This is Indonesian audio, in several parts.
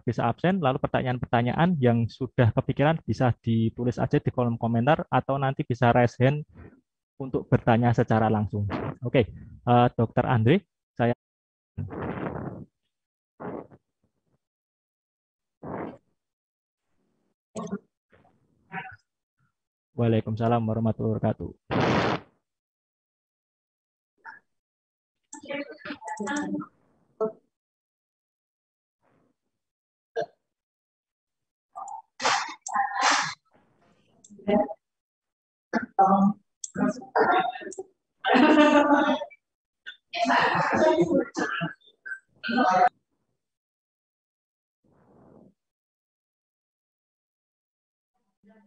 bisa absen, lalu pertanyaan-pertanyaan yang sudah kepikiran bisa ditulis aja di kolom komentar atau nanti bisa raise hand untuk bertanya secara langsung. Oke, Dokter Andre, saya Waalaikumsalam warahmatullahi wabarakatuh.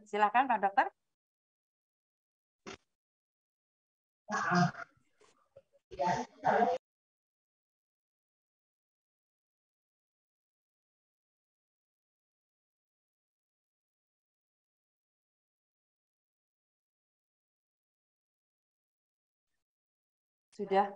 Silakan Pak Dokter. Sudah.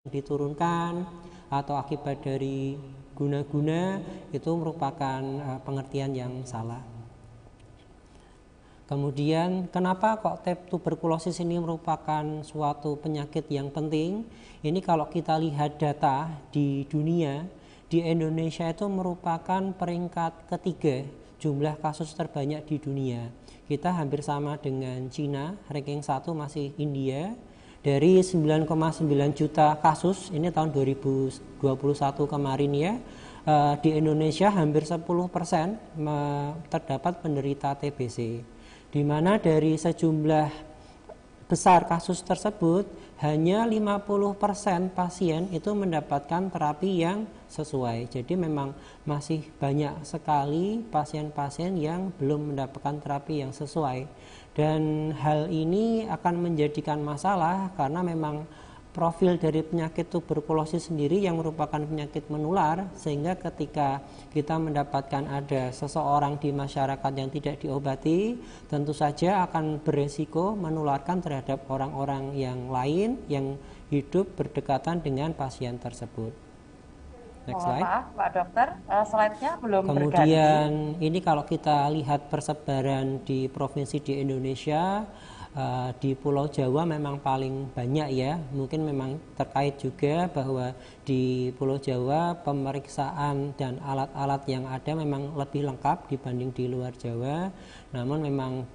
Diturunkan atau akibat dari guna-guna itu merupakan pengertian yang salah. Kemudian kenapa kok tuberkulosis ini merupakan suatu penyakit yang penting? Ini kalau kita lihat data di dunia, di Indonesia itu merupakan peringkat ketiga jumlah kasus terbanyak di dunia. Kita hampir sama dengan Cina, ranking 1 masih India. Dari 9,9 juta kasus, ini tahun 2021 kemarin ya, di Indonesia hampir 10% terdapat penderita TBC, di mana dari sejumlah besar kasus tersebut hanya 50% pasien itu mendapatkan terapi yang sesuai. Jadi memang masih banyak sekali pasien-pasien yang belum mendapatkan terapi yang sesuai. Dan hal ini akan menjadikan masalah karena memang profil dari penyakit tuberkulosis sendiri yang merupakan penyakit menular, sehingga ketika kita mendapatkan ada seseorang di masyarakat yang tidak diobati, tentu saja akan beresiko menularkan terhadap orang-orang yang lain yang hidup berdekatan dengan pasien tersebut. Next slide. Maaf Pak Dokter, slide-nya belum Kemudian berganti. ini kalau kita lihat persebaran di provinsi di Indonesia, di Pulau Jawa memang paling banyak ya. Mungkin memang terkait juga bahwa di Pulau Jawa pemeriksaan dan alat-alat yang ada memang lebih lengkap dibanding di luar Jawa. Namun memang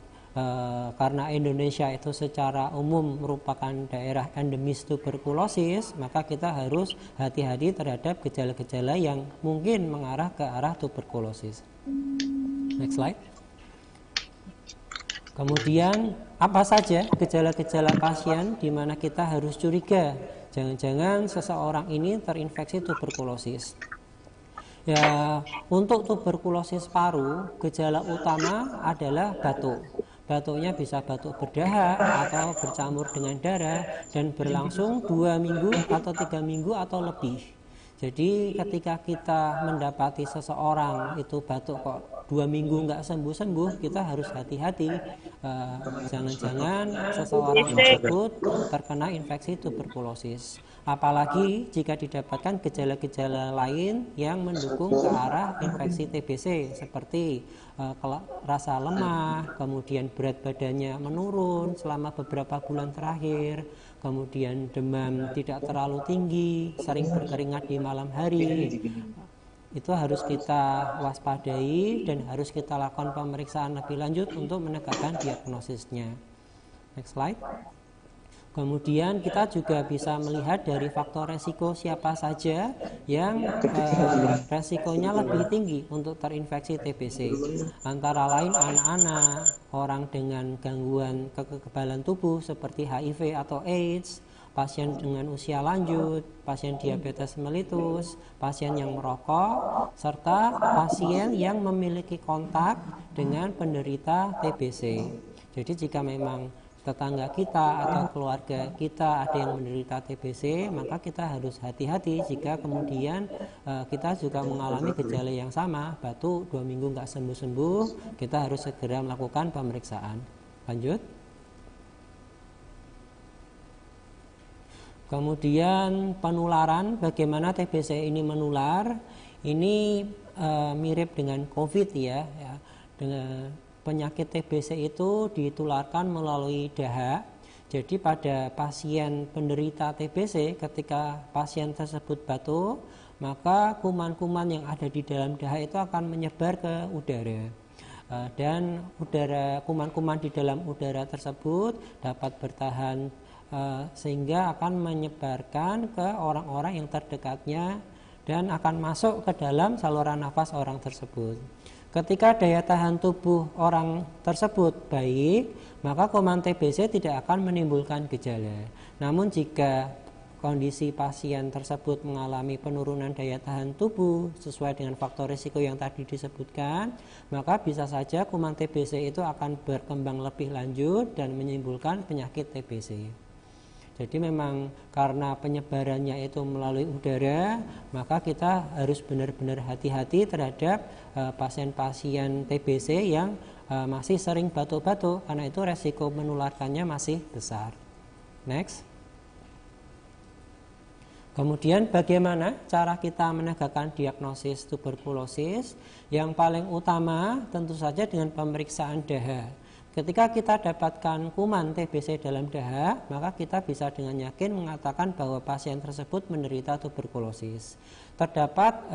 karena Indonesia itu secara umum merupakan daerah endemis tuberkulosis, maka kita harus hati-hati terhadap gejala-gejala yang mungkin mengarah ke arah tuberkulosis. Next slide. Kemudian apa saja gejala-gejala pasien di mana kita harus curiga jangan-jangan seseorang ini terinfeksi tuberkulosis. Ya, untuk tuberkulosis paru, gejala utama adalah batuk. Batuknya bisa batuk berdahak atau bercampur dengan darah dan berlangsung 2 minggu atau 3 minggu atau lebih. Jadi ketika kita mendapati seseorang itu batuk kok 2 minggu nggak sembuh-sembuh, kita harus hati-hati. Jangan-jangan seseorang tersebut terkena infeksi tuberkulosis. Apalagi jika didapatkan gejala-gejala lain yang mendukung ke arah infeksi TBC seperti rasa lemah, kemudian berat badannya menurun selama beberapa bulan terakhir, kemudian demam tidak terlalu tinggi, sering berkeringat di malam hari. Itu harus kita waspadai dan harus kita lakukan pemeriksaan lebih lanjut untuk menegakkan diagnosisnya. Next slide. Kemudian kita juga bisa melihat dari faktor resiko siapa saja yang resikonya lebih tinggi untuk terinfeksi TBC. Antara lain anak-anak, orang dengan gangguan kekebalan tubuh seperti HIV atau AIDS, pasien dengan usia lanjut, pasien diabetes mellitus, pasien yang merokok, serta pasien yang memiliki kontak dengan penderita TBC. Jadi jika memang tetangga kita atau keluarga kita ada yang menderita TBC, maka kita harus hati-hati jika kemudian kita juga mengalami gejala yang sama, batuk 2 minggu nggak sembuh-sembuh, kita harus segera melakukan pemeriksaan. Lanjut. Kemudian penularan, bagaimana TBC ini menular? Ini mirip dengan COVID ya. Dengan penyakit TBC itu ditularkan melalui dahak. Jadi pada pasien penderita TBC, ketika pasien tersebut batuk, maka kuman-kuman yang ada di dalam dahak itu akan menyebar ke udara. Dan kuman-kuman di dalam udara tersebut dapat bertahan sehingga akan menyebarkan ke orang-orang yang terdekatnya dan akan masuk ke dalam saluran nafas orang tersebut. Ketika daya tahan tubuh orang tersebut baik, maka kuman TBC tidak akan menimbulkan gejala. Namun jika kondisi pasien tersebut mengalami penurunan daya tahan tubuh sesuai dengan faktor risiko yang tadi disebutkan, maka bisa saja kuman TBC itu akan berkembang lebih lanjut dan menimbulkan penyakit TBC. Jadi memang karena penyebarannya itu melalui udara, maka kita harus benar-benar hati-hati terhadap pasien-pasien TBC yang masih sering batuk-batuk, karena itu resiko menularkannya masih besar. Next. Kemudian bagaimana cara kita menegakkan diagnosis tuberkulosis? Yang paling utama tentu saja dengan pemeriksaan dahak. Ketika kita dapatkan kuman TBC dalam dahak, maka kita bisa dengan yakin mengatakan bahwa pasien tersebut menderita tuberkulosis. Terdapat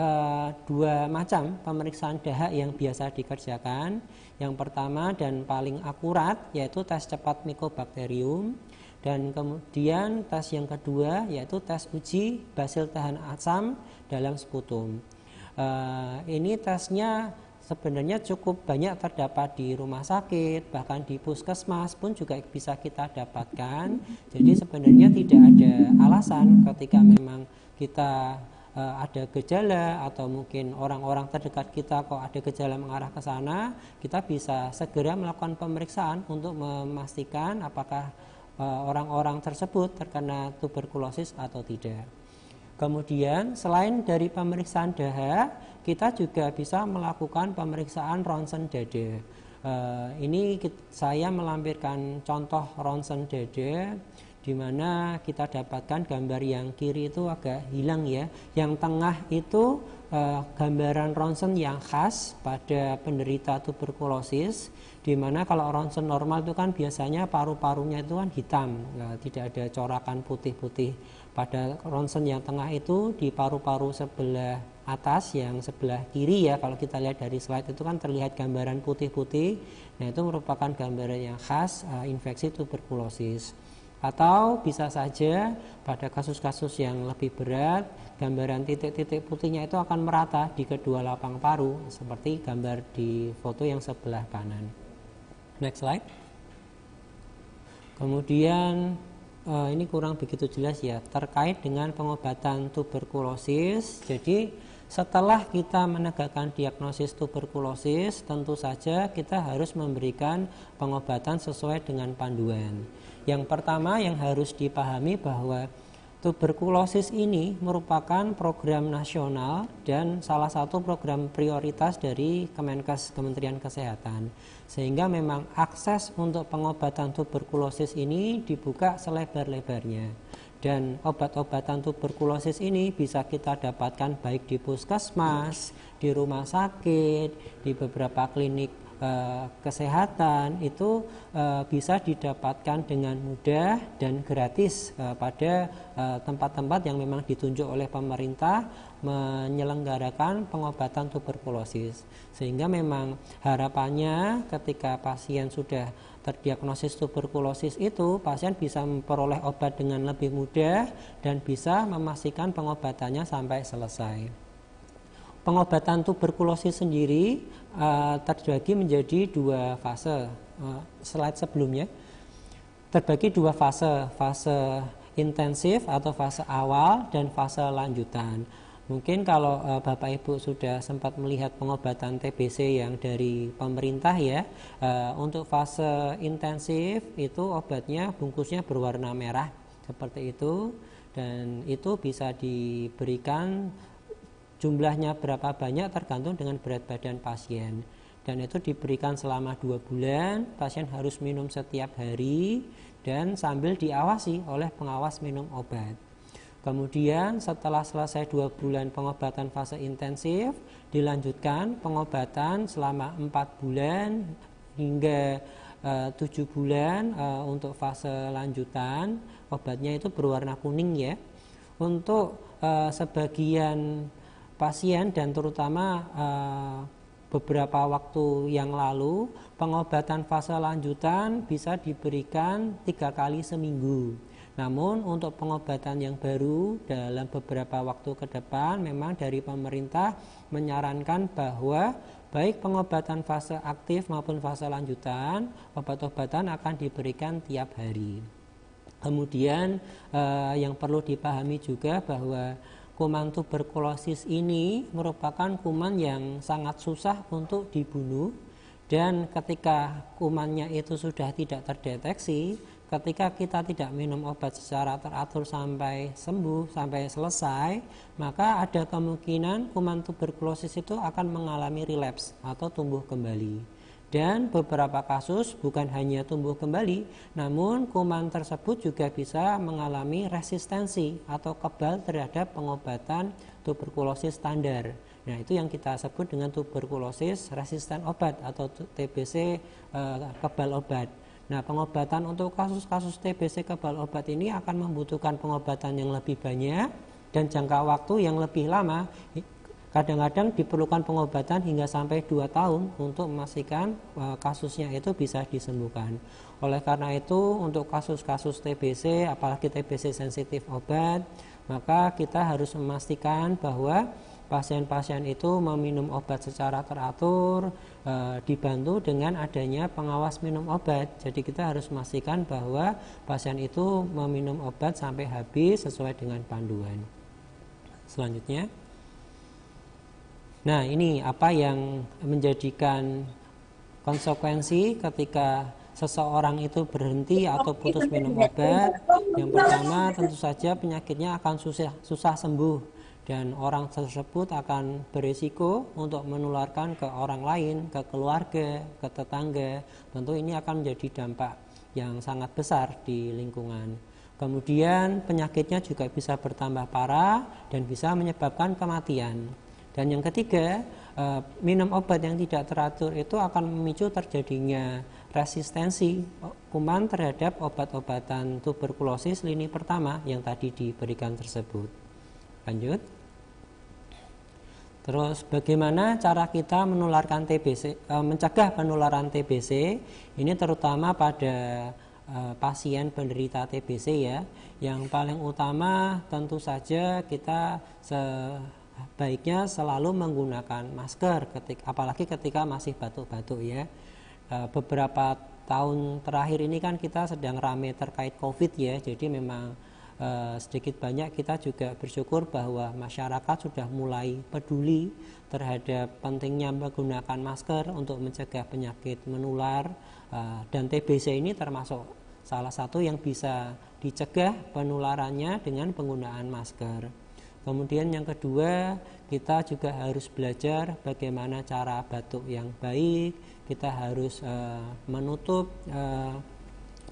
2 macam pemeriksaan dahak yang biasa dikerjakan. Yang pertama dan paling akurat yaitu tes cepat Mycobacterium, dan kemudian tes yang kedua yaitu tes uji basil tahan asam dalam sputum. Ini tesnya sebenarnya cukup banyak terdapat di rumah sakit, bahkan di puskesmas pun juga bisa kita dapatkan. Jadi sebenarnya tidak ada alasan ketika memang kita ada gejala atau mungkin orang-orang terdekat kita kok ada gejala mengarah ke sana, kita bisa segera melakukan pemeriksaan untuk memastikan apakah orang-orang tersebut terkena tuberkulosis atau tidak. Kemudian selain dari pemeriksaan dahak, kita juga bisa melakukan pemeriksaan ronsen dada. Ini saya melampirkan contoh ronsen dada, di mana kita dapatkan gambar yang kiri itu agak hilang ya. Yang tengah itu gambaran ronsen yang khas pada penderita tuberkulosis, di mana kalau ronsen normal itu kan biasanya paru-parunya itu kan hitam, tidak ada corakan putih-putih. Pada ronsen yang tengah itu di paru-paru sebelah atas, yang sebelah kiri ya, kalau kita lihat dari slide itu kan terlihat gambaran putih-putih. Nah itu merupakan gambaran yang khas infeksi tuberkulosis. Atau bisa saja pada kasus-kasus yang lebih berat, gambaran titik-titik putihnya itu akan merata di kedua lapang paru, seperti gambar di foto yang sebelah kanan. Next slide. Kemudian ini kurang begitu jelas ya terkait dengan pengobatan tuberkulosis. Jadi setelah kita menegakkan diagnosis tuberkulosis, tentu saja kita harus memberikan pengobatan sesuai dengan panduan. Yang pertama yang harus dipahami bahwa Tuberkulosis ini merupakan program nasional dan salah satu program prioritas dari Kemenkes, Kementerian Kesehatan. Sehingga memang akses untuk pengobatan tuberkulosis ini dibuka selebar-lebarnya. Dan obat-obatan tuberkulosis ini bisa kita dapatkan baik di puskesmas, di rumah sakit, di beberapa klinik kesehatan itu bisa didapatkan dengan mudah dan gratis pada tempat-tempat yang memang ditunjuk oleh pemerintah menyelenggarakan pengobatan tuberkulosis. Sehingga memang harapannya ketika pasien sudah terdiagnosis tuberkulosis itu, pasien bisa memperoleh obat dengan lebih mudah dan bisa memastikan pengobatannya sampai selesai. Pengobatan tuberkulosis sendiri terbagi menjadi dua fase. Slide sebelumnya terbagi dua fase, fase intensif atau fase awal dan fase lanjutan. Mungkin kalau Bapak Ibu sudah sempat melihat pengobatan TBC yang dari pemerintah ya, untuk fase intensif itu obatnya bungkusnya berwarna merah seperti itu, dan itu bisa diberikan jumlahnya berapa banyak tergantung dengan berat badan pasien, dan itu diberikan selama 2 bulan. Pasien harus minum setiap hari dan sambil diawasi oleh pengawas minum obat. Kemudian setelah selesai 2 bulan pengobatan fase intensif, dilanjutkan pengobatan selama 4 bulan hingga 7 bulan untuk fase lanjutan. Obatnya itu berwarna kuning ya. Untuk sebagian pasien dan terutama beberapa waktu yang lalu, pengobatan fase lanjutan bisa diberikan 3 kali seminggu. Namun untuk pengobatan yang baru dalam beberapa waktu ke depan, memang dari pemerintah menyarankan bahwa baik pengobatan fase aktif maupun fase lanjutan, obat-obatan akan diberikan tiap hari. Kemudian yang perlu dipahami juga bahwa kuman tuberkulosis ini merupakan kuman yang sangat susah untuk dibunuh, dan ketika kumannya itu sudah tidak terdeteksi, ketika kita tidak minum obat secara teratur sampai sembuh, sampai selesai, maka ada kemungkinan kuman tuberkulosis itu akan mengalami relapse atau tumbuh kembali. Dan beberapa kasus bukan hanya tumbuh kembali, namun kuman tersebut juga bisa mengalami resistensi atau kebal terhadap pengobatan tuberkulosis standar. Nah, itu yang kita sebut dengan tuberkulosis resisten obat atau TBC kebal obat. Nah, pengobatan untuk kasus-kasus TBC kebal obat ini akan membutuhkan pengobatan yang lebih banyak dan jangka waktu yang lebih lama. Kadang-kadang diperlukan pengobatan hingga sampai 2 tahun untuk memastikan kasusnya itu bisa disembuhkan. Oleh karena itu, untuk kasus-kasus TBC, apalagi TBC sensitif obat, maka kita harus memastikan bahwa pasien-pasien itu meminum obat secara teratur, dibantu dengan adanya pengawas minum obat. Jadi kita harus memastikan bahwa pasien itu meminum obat sampai habis sesuai dengan panduan. Selanjutnya, nah ini apa yang menjadikan konsekuensi ketika seseorang itu berhenti atau putus minum obat. Yang pertama, tentu saja penyakitnya akan susah sembuh, dan orang tersebut akan berisiko untuk menularkan ke orang lain, ke keluarga, ke tetangga. Tentu ini akan menjadi dampak yang sangat besar di lingkungan. Kemudian penyakitnya juga bisa bertambah parah dan bisa menyebabkan kematian. Dan yang ketiga, minum obat yang tidak teratur itu akan memicu terjadinya resistensi kuman terhadap obat-obatan tuberkulosis lini pertama yang tadi diberikan tersebut. Lanjut. Terus bagaimana cara kita menularkan TBC, mencegah penularan TBC? Ini terutama pada pasien penderita TBC ya. Yang paling utama tentu saja kita baiknya selalu menggunakan masker apalagi ketika masih batuk-batuk ya. Beberapa tahun terakhir ini kan kita sedang ramai terkait COVID ya. Jadi memang sedikit banyak kita juga bersyukur bahwa masyarakat sudah mulai peduli terhadap pentingnya menggunakan masker untuk mencegah penyakit menular, dan TBC ini termasuk salah satu yang bisa dicegah penularannya dengan penggunaan masker. Kemudian yang kedua, kita juga harus belajar bagaimana cara batuk yang baik. Kita harus menutup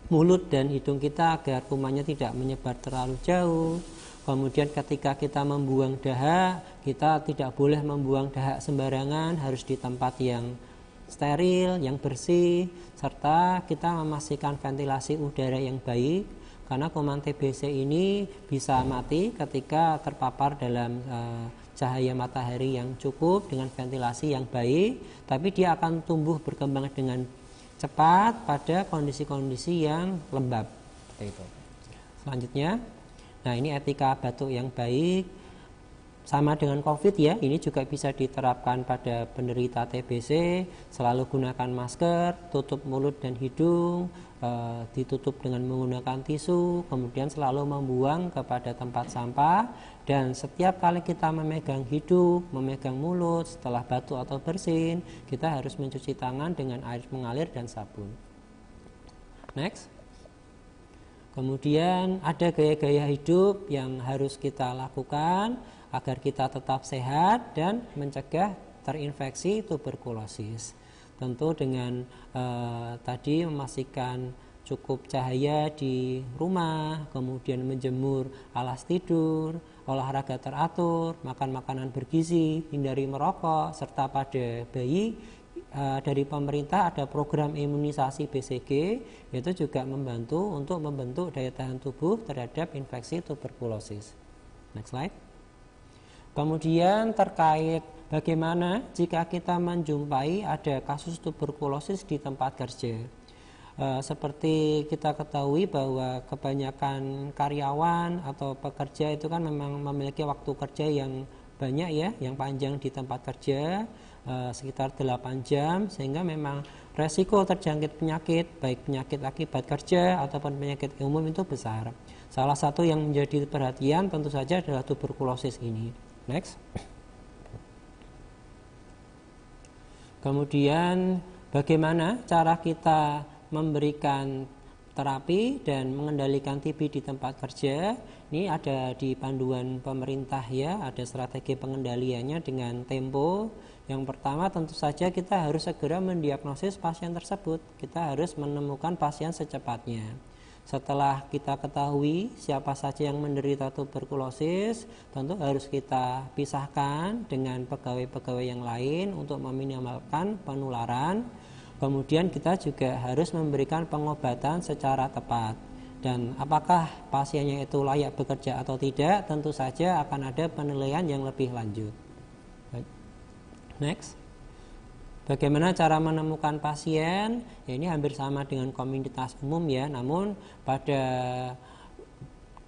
mulut dan hidung kita agar kumannya tidak menyebar terlalu jauh. Kemudian ketika kita membuang dahak, kita tidak boleh membuang dahak sembarangan, harus di tempat yang steril, yang bersih, serta kita memastikan ventilasi udara yang baik, karena kuman TBC ini bisa mati ketika terpapar dalam cahaya matahari yang cukup dengan ventilasi yang baik, tapi dia akan tumbuh berkembang dengan cepat pada kondisi-kondisi yang lembab. Selanjutnya, nah ini etika batuk yang baik. Sama dengan COVID ya, ini juga bisa diterapkan pada penderita TBC. Selalu gunakan masker, tutup mulut dan hidung, ditutup dengan menggunakan tisu, kemudian selalu membuang kepada tempat sampah. Dan setiap kali kita memegang hidung, memegang mulut setelah batuk atau bersin, kita harus mencuci tangan dengan air mengalir dan sabun. Next. Kemudian ada gaya-gaya hidup yang harus kita lakukan agar kita tetap sehat dan mencegah terinfeksi tuberkulosis. Tentu dengan tadi memastikan cukup cahaya di rumah, kemudian menjemur alas tidur, olahraga teratur, makan makanan bergizi, hindari merokok, serta pada bayi dari pemerintah ada program imunisasi BCG, yaitu juga membantu untuk membentuk daya tahan tubuh terhadap infeksi tuberkulosis. Next slide. Kemudian terkait bagaimana jika kita menjumpai ada kasus tuberkulosis di tempat kerja. Seperti kita ketahui bahwa kebanyakan karyawan atau pekerja itu kan memang memiliki waktu kerja yang banyak ya, yang panjang di tempat kerja, sekitar 8 jam, sehingga memang resiko terjangkit penyakit, baik penyakit akibat kerja ataupun penyakit umum itu besar. Salah satu yang menjadi perhatian tentu saja adalah tuberkulosis ini. Next. Kemudian bagaimana cara kita memberikan terapi dan mengendalikan TB di tempat kerja? Ini ada di panduan pemerintah ya, ada strategi pengendaliannya dengan tempo. Yang pertama tentu saja kita harus segera mendiagnosis pasien tersebut. Kita harus menemukan pasien secepatnya. Setelah kita ketahui siapa saja yang menderita tuberkulosis, tentu harus kita pisahkan dengan pegawai-pegawai yang lain untuk meminimalkan penularan. Kemudian kita juga harus memberikan pengobatan secara tepat. Dan apakah pasiennya itu layak bekerja atau tidak, tentu saja akan ada penilaian yang lebih lanjut. Next. Bagaimana cara menemukan pasien? Ya, ini hampir sama dengan komunitas umum ya, namun pada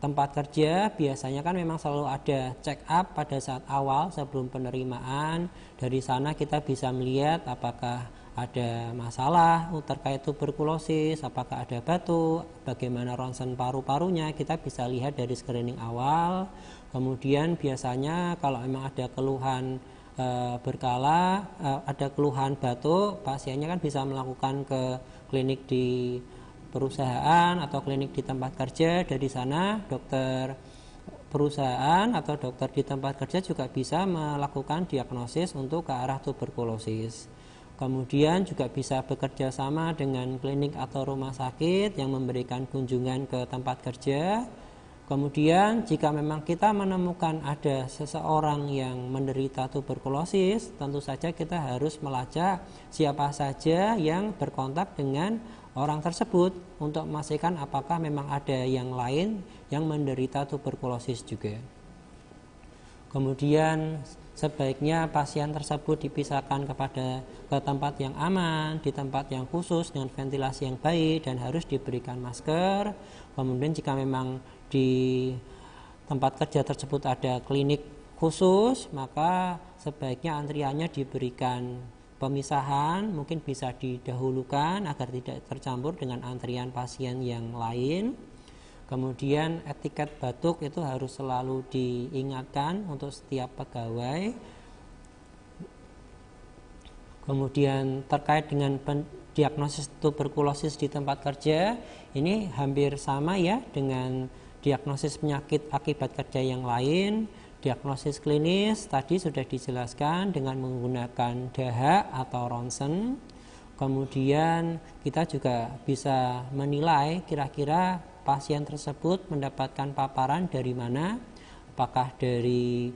tempat kerja biasanya kan memang selalu ada check up pada saat awal sebelum penerimaan. Dari sana kita bisa melihat apakah ada masalah terkait tuberkulosis, apakah ada batuk, bagaimana ronsen paru-parunya, kita bisa lihat dari screening awal. Kemudian biasanya kalau memang ada keluhan berkala, ada keluhan batuk, pasiennya kan bisa melakukan ke klinik di perusahaan atau klinik di tempat kerja. Dari sana dokter perusahaan atau dokter di tempat kerja juga bisa melakukan diagnosis untuk ke arah tuberkulosis. Kemudian juga bisa bekerja sama dengan klinik atau rumah sakit yang memberikan kunjungan ke tempat kerja. Kemudian jika memang kita menemukan ada seseorang yang menderita tuberkulosis, tentu saja kita harus melacak siapa saja yang berkontak dengan orang tersebut untuk memastikan apakah memang ada yang lain yang menderita tuberkulosis juga. Kemudian sebaiknya pasien tersebut dipisahkan ke tempat yang aman, di tempat yang khusus dengan ventilasi yang baik dan harus diberikan masker. Kemudian jika memang di tempat kerja tersebut ada klinik khusus, maka sebaiknya antriannya diberikan pemisahan, mungkin bisa didahulukan agar tidak tercampur dengan antrian pasien yang lain. Kemudian etiket batuk itu harus selalu diingatkan untuk setiap pegawai. Kemudian terkait dengan diagnosis tuberkulosis di tempat kerja ini hampir sama ya dengan diagnosis penyakit akibat kerja yang lain. Diagnosis klinis tadi sudah dijelaskan dengan menggunakan dahak atau ronsen. Kemudian kita juga bisa menilai kira-kira pasien tersebut mendapatkan paparan dari mana, apakah dari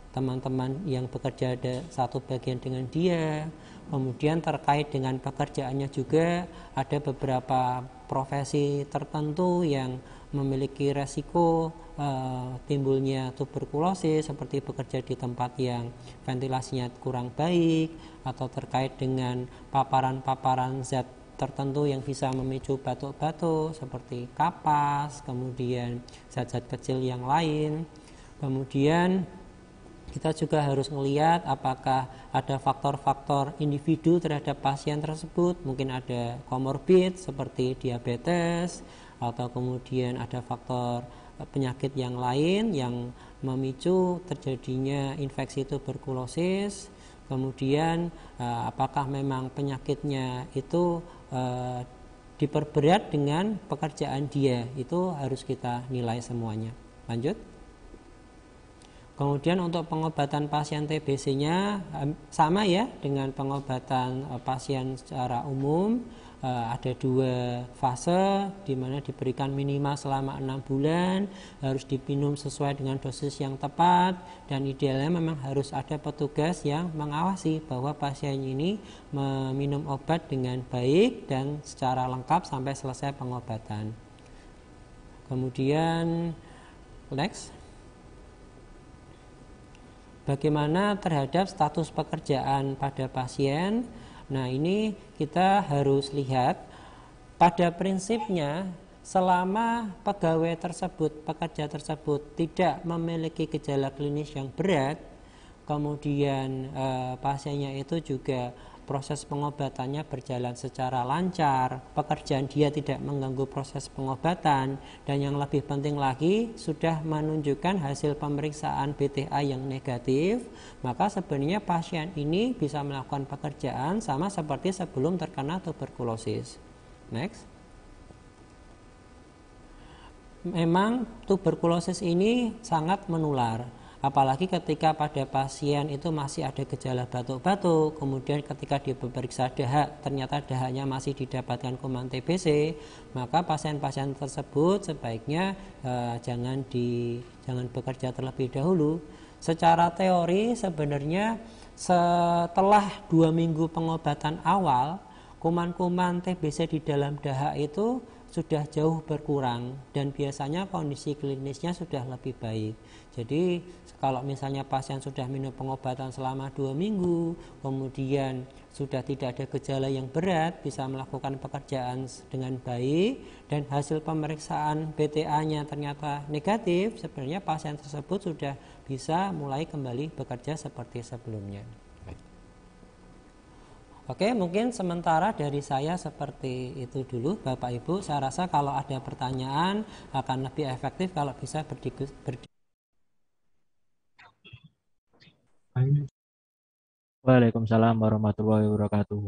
teman-teman yang bekerja satu bagian dengan dia. Kemudian terkait dengan pekerjaannya juga ada beberapa profesi tertentu yang memiliki resiko timbulnya tuberkulosis, seperti bekerja di tempat yang ventilasinya kurang baik, atau terkait dengan paparan-paparan zat tertentu yang bisa memicu batuk-batuk seperti kapas, kemudian zat-zat kecil yang lain. Kemudian kita juga harus melihat apakah ada faktor-faktor individu terhadap pasien tersebut, mungkin ada komorbid seperti diabetes, atau kemudian ada faktor penyakit yang lain yang memicu terjadinya infeksi tuberkulosis. Kemudian apakah memang penyakitnya itu diperberat dengan pekerjaan dia, itu harus kita nilai semuanya. Lanjut. Kemudian untuk pengobatan pasien TBC-nya sama ya dengan pengobatan pasien secara umum. Ada 2 fase di mana diberikan minimal selama 6 bulan, harus diminum sesuai dengan dosis yang tepat, dan idealnya memang harus ada petugas yang mengawasi bahwa pasien ini meminum obat dengan baik dan secara lengkap sampai selesai pengobatan. Kemudian next. Bagaimana terhadap status pekerjaan pada pasien? Nah, ini kita harus lihat pada prinsipnya selama pegawai tersebut, pekerja tersebut tidak memiliki gejala klinis yang berat, kemudian pasiennya itu juga proses pengobatannya berjalan secara lancar, pekerjaan dia tidak mengganggu proses pengobatan, dan yang lebih penting lagi sudah menunjukkan hasil pemeriksaan BTA yang negatif, maka sebenarnya pasien ini bisa melakukan pekerjaan sama seperti sebelum terkena tuberkulosis. Next. Memang tuberkulosis ini sangat menular. Apalagi ketika pada pasien itu masih ada gejala batuk-batuk, kemudian ketika diperiksa dahak ternyata dahaknya masih didapatkan kuman TBC, maka pasien-pasien tersebut sebaiknya jangan bekerja terlebih dahulu. Secara teori sebenarnya setelah 2 minggu pengobatan awal, kuman-kuman TBC di dalam dahak itu sudah jauh berkurang dan biasanya kondisi klinisnya sudah lebih baik. Jadi kalau misalnya pasien sudah minum pengobatan selama 2 minggu, kemudian sudah tidak ada gejala yang berat, bisa melakukan pekerjaan dengan baik, dan hasil pemeriksaan BTA-nya ternyata negatif, sebenarnya pasien tersebut sudah bisa mulai kembali bekerja seperti sebelumnya. Oke, mungkin sementara dari saya seperti itu dulu Bapak Ibu. Saya rasa kalau ada pertanyaan akan lebih efektif kalau bisa Waalaikumsalam warahmatullahi wabarakatuh.